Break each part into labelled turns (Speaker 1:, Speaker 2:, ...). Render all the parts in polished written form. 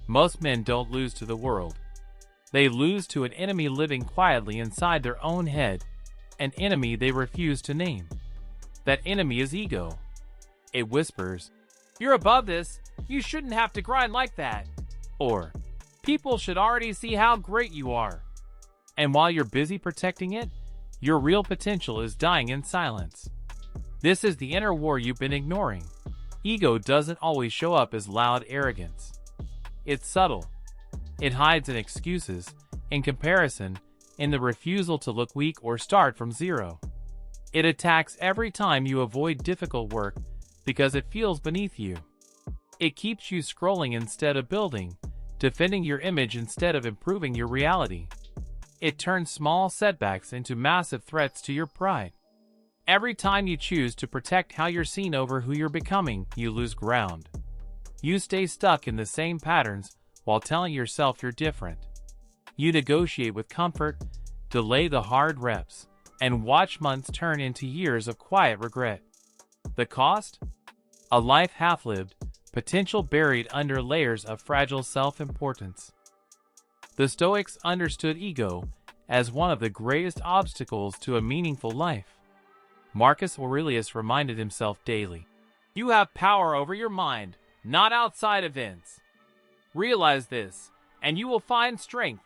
Speaker 1: Most men don't lose to the world. They lose to an enemy living quietly inside their own head, an enemy they refuse to name. That enemy is ego. It whispers, "You're above this, you shouldn't have to grind like that." Or, "People should already see how great you are." And while you're busy protecting it, your real potential is dying in silence. This is the inner war you've been ignoring. Ego doesn't always show up as loud arrogance. It's subtle. It hides in excuses, in comparison, in the refusal to look weak or start from zero. It attacks every time you avoid difficult work because it feels beneath you. It keeps you scrolling instead of building, defending your image instead of improving your reality. It turns small setbacks into massive threats to your pride. Every time you choose to protect how you're seen over who you're becoming, you lose ground. You stay stuck in the same patterns while telling yourself you're different. You negotiate with comfort, delay the hard reps, and watch months turn into years of quiet regret. The cost? A life half-lived, potential buried under layers of fragile self-importance. The Stoics understood ego as one of the greatest obstacles to a meaningful life. Marcus Aurelius reminded himself daily, "You have power over your mind, not outside events. Realize this, and you will find strength."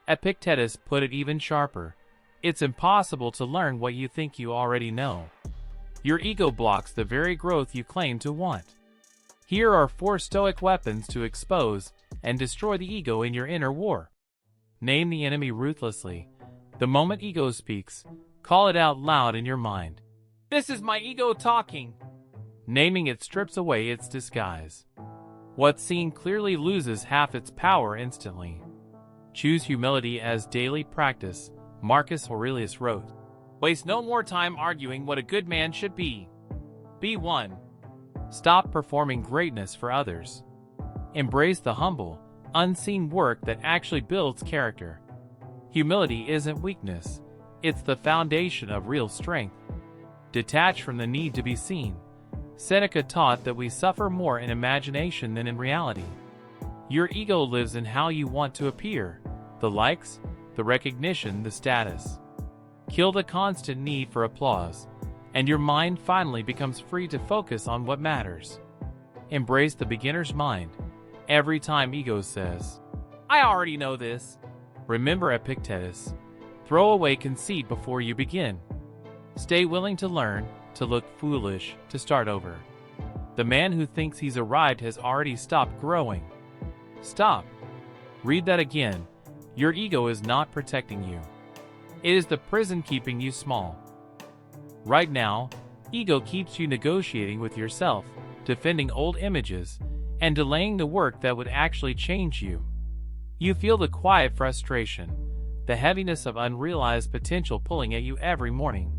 Speaker 1: Epictetus put it even sharper. It's impossible to learn what you think you already know. Your ego blocks the very growth you claim to want. Here are 4 Stoic weapons to expose and destroy the ego in your inner war. Name the enemy ruthlessly. The moment ego speaks, call it out loud in your mind. "This is my ego talking." Naming it strips away its disguise. What's seen clearly loses half its power instantly. Choose humility as daily practice, Marcus Aurelius wrote. Waste no more time arguing what a good man should be. Be one. Stop performing greatness for others. Embrace the humble, unseen work that actually builds character. Humility isn't weakness. It's the foundation of real strength. Detach from the need to be seen. Seneca taught that we suffer more in imagination than in reality. Your ego lives in how you want to appear, the likes, the recognition, the status. Kill the constant need for applause, and your mind finally becomes free to focus on what matters. Embrace the beginner's mind. Every time ego says, "I already know this," remember Epictetus. Throw away conceit before you begin. Stay willing to learn, to look foolish, to start over. The man who thinks he's arrived has already stopped growing. Stop. Read that again. Your ego is not protecting you. It is the prison keeping you small. Right now, ego keeps you negotiating with yourself, defending old images, and delaying the work that would actually change you. You feel the quiet frustration, the heaviness of unrealized potential pulling at you every morning.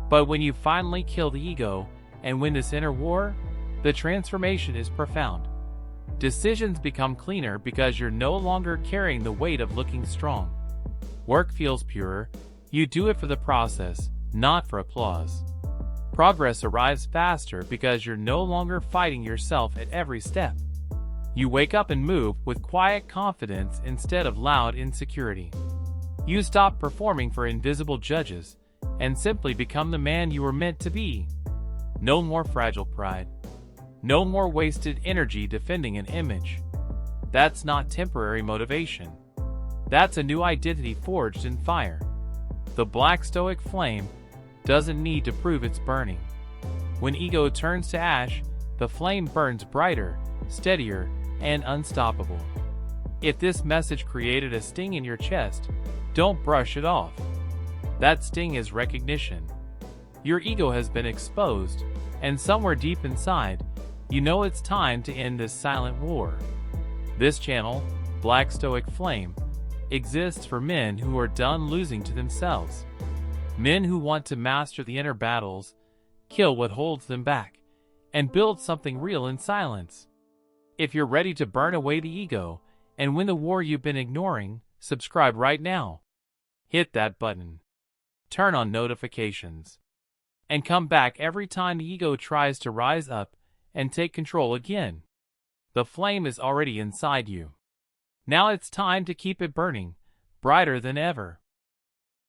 Speaker 1: But when you finally kill the ego and win this inner war, the transformation is profound. Decisions become cleaner because you're no longer carrying the weight of looking strong. Work feels purer. You do it for the process, not for applause. Progress arrives faster because you're no longer fighting yourself at every step. You wake up and move with quiet confidence instead of loud insecurity. You stop performing for invisible judges and simply become the man you were meant to be. No more fragile pride. No more wasted energy defending an image. That's not temporary motivation. That's a new identity forged in fire. The black Stoic flame doesn't need to prove it's burning. When ego turns to ash, the flame burns brighter, steadier, and unstoppable. If this message created a sting in your chest, don't brush it off. That sting is recognition. Your ego has been exposed, and somewhere deep inside, you know it's time to end this silent war. This channel, Black Stoic Flame, exists for men who are done losing to themselves. Men who want to master the inner battles, kill what holds them back, and build something real in silence. If you're ready to burn away the ego and win the war you've been ignoring, subscribe right now. Hit that button. Turn on notifications. And come back every time the ego tries to rise up and take control again. The flame is already inside you. Now it's time to keep it burning, brighter than ever.